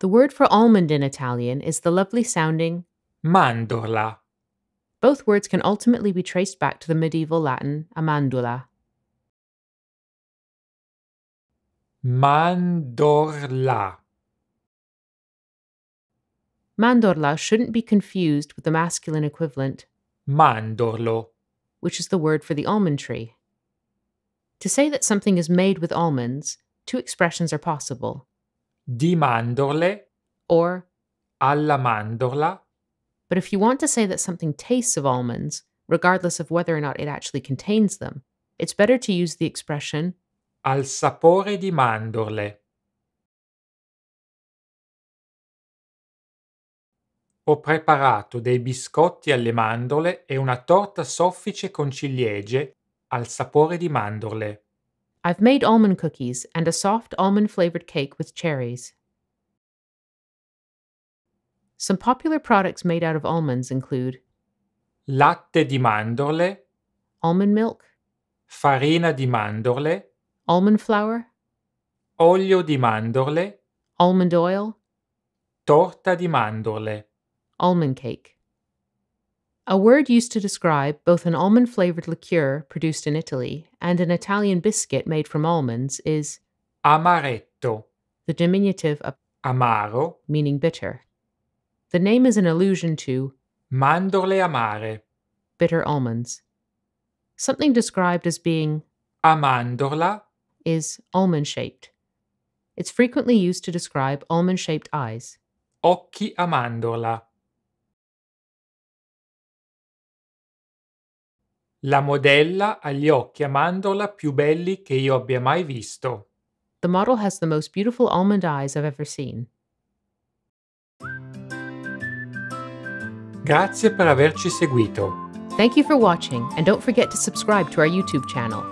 The word for almond in Italian is the lovely sounding mandorla. Both words can ultimately be traced back to the medieval Latin amandula. Mandorla. Mandorla shouldn't be confused with the masculine equivalent, Mandorlo. which is the word for the almond tree. To say that something is made with almonds, two expressions are possible. Di mandorle, Or, alla mandorla, but if you want to say that something tastes of almonds, regardless of whether or not it actually contains them, it's better to use the expression al sapore di mandorle. Ho preparato dei biscotti alle mandorle e una torta soffice con ciliegie al sapore di mandorle. I've made almond cookies and a soft almond-flavored cake with cherries. Some popular products made out of almonds include Latte di mandorle, almond milk, farina di mandorle, almond flour, olio di mandorle, almond oil, torta di mandorle. almond cake. A word used to describe both an almond-flavored liqueur produced in Italy and an Italian biscuit made from almonds is Amaretto, the diminutive of amaro, meaning bitter. The name is an allusion to mandorle amare, bitter almonds. Something described as being a mandorla, is almond-shaped. It's frequently used to describe almond-shaped eyes. occhi a mandorla. La modella ha gli occhi a mandorla più belli che io abbia mai visto. The model has the most beautiful almond eyes I've ever seen. Grazie per averci seguito. Thank you for watching, and don't forget to subscribe to our YouTube channel.